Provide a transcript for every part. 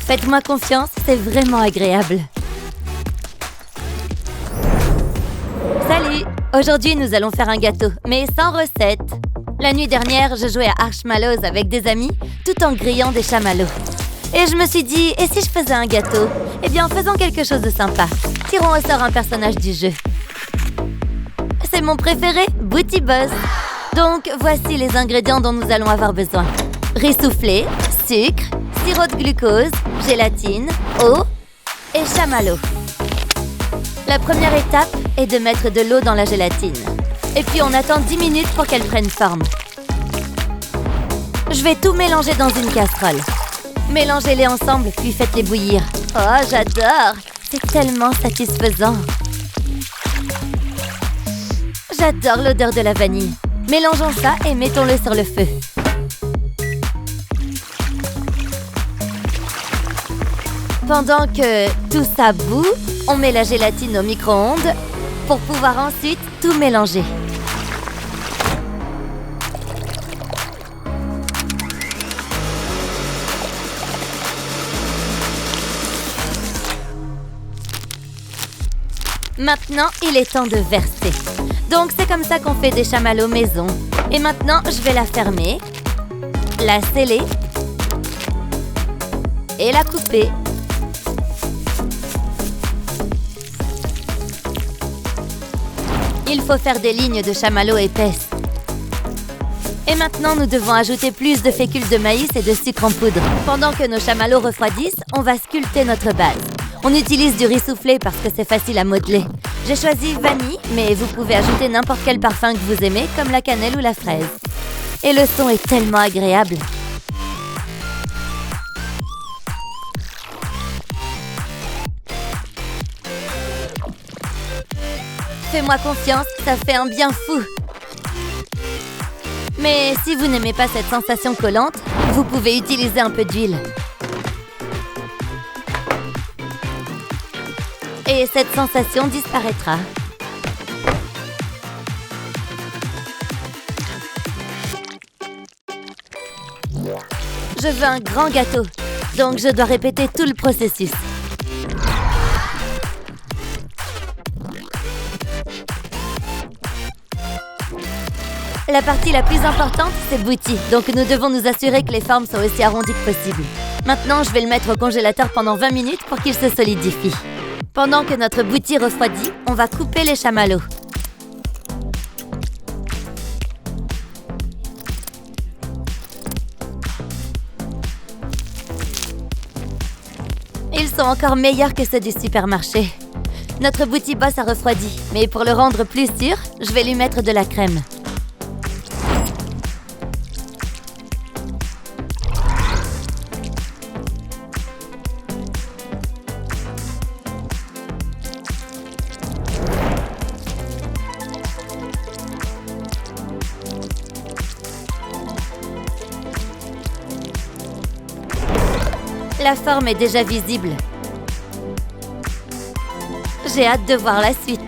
Faites-moi confiance, c'est vraiment agréable. Salut! Aujourd'hui, nous allons faire un gâteau, mais sans recette. La nuit dernière, je jouais à Arshmallows avec des amis, tout en grillant des chamallows. Et je me suis dit, et si je faisais un gâteau? Eh bien, faisons quelque chose de sympa. Tirons au sort un personnage du jeu. C'est mon préféré, Booty Boss. Donc, voici les ingrédients dont nous allons avoir besoin. Riz soufflé, sucre, sirop de glucose, gélatine, eau et chamallow. La première étape est de mettre de l'eau dans la gélatine. Et puis on attend 10 minutes pour qu'elle prenne forme. Je vais tout mélanger dans une casserole. Mélangez-les ensemble, puis faites-les bouillir. Oh, j'adore! C'est tellement satisfaisant. J'adore l'odeur de la vanille. Mélangeons ça et mettons-le sur le feu. Pendant que tout ça bout, on met la gélatine au micro-ondes pour pouvoir ensuite tout mélanger. Maintenant, il est temps de verser. Donc, c'est comme ça qu'on fait des chamallows maison. Et maintenant, je vais la fermer, la sceller et la couper. Il faut faire des lignes de chamallows épaisses. Et maintenant, nous devons ajouter plus de fécule de maïs et de sucre en poudre. Pendant que nos chamallows refroidissent, on va sculpter notre base. On utilise du riz soufflé parce que c'est facile à modeler. J'ai choisi vanille, mais vous pouvez ajouter n'importe quel parfum que vous aimez, comme la cannelle ou la fraise. Et le son est tellement agréable. Fais-moi confiance, ça fait un bien fou. Mais si vous n'aimez pas cette sensation collante, vous pouvez utiliser un peu d'huile. Et cette sensation disparaîtra. Je veux un grand gâteau, donc je dois répéter tout le processus. La partie la plus importante, c'est Booty, donc nous devons nous assurer que les formes sont aussi arrondies que possible. Maintenant, je vais le mettre au congélateur pendant 20 minutes pour qu'il se solidifie. Pendant que notre Booty refroidit, on va couper les chamallows. Ils sont encore meilleurs que ceux du supermarché. Notre Booty Boss a refroidi, mais pour le rendre plus sûr, je vais lui mettre de la crème. La forme est déjà visible. J'ai hâte de voir la suite.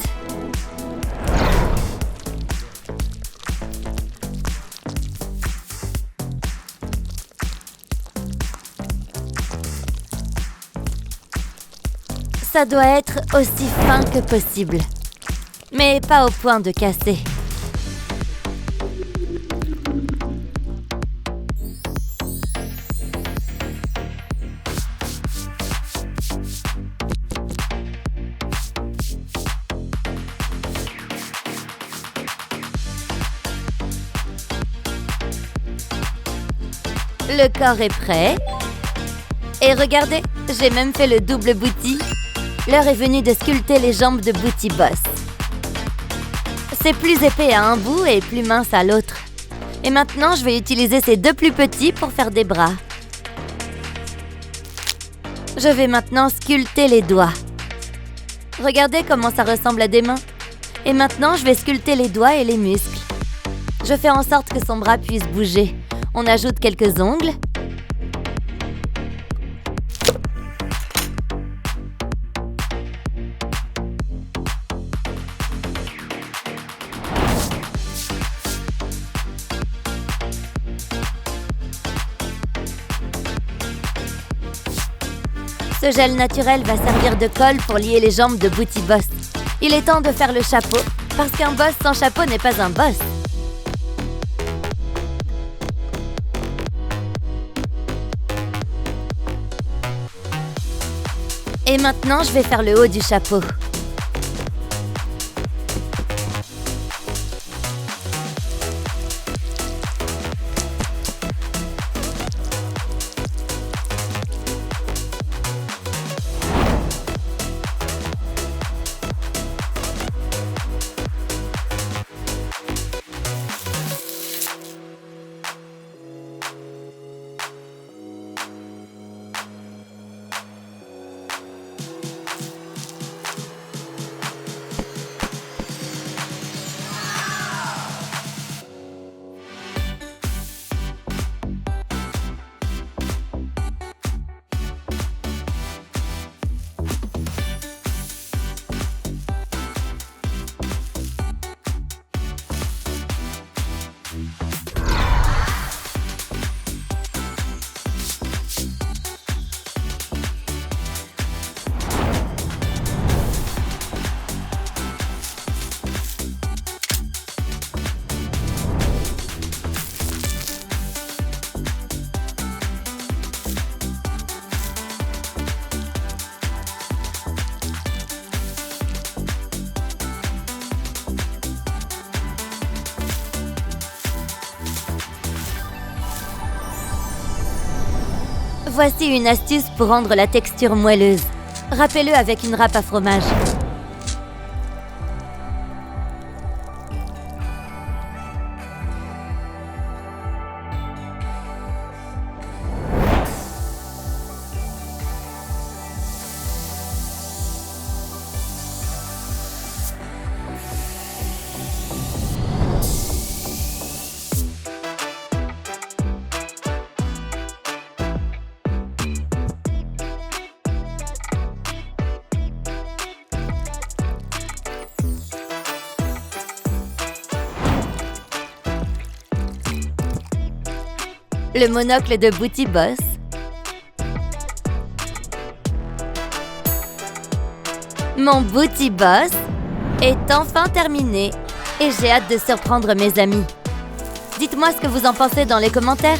Ça doit être aussi fin que possible, mais pas au point de casser. Le corps est prêt. Et regardez, j'ai même fait le double Booty. L'heure est venue de sculpter les jambes de Booty Boss. C'est plus épais à un bout et plus mince à l'autre. Et maintenant, je vais utiliser ces deux plus petits pour faire des bras. Je vais maintenant sculpter les doigts. Regardez comment ça ressemble à des mains. Et maintenant, je vais sculpter les doigts et les muscles. Je fais en sorte que son bras puisse bouger. On ajoute quelques ongles. Ce gel naturel va servir de colle pour lier les jambes de Booty Boss. Il est temps de faire le chapeau, parce qu'un boss sans chapeau n'est pas un boss. Et maintenant, je vais faire le haut du chapeau. Voici une astuce pour rendre la texture moelleuse. Râpez-le avec une râpe à fromage. Le monocle de Booty Boss. Mon Booty Boss est enfin terminé et j'ai hâte de surprendre mes amis. Dites-moi ce que vous en pensez dans les commentaires.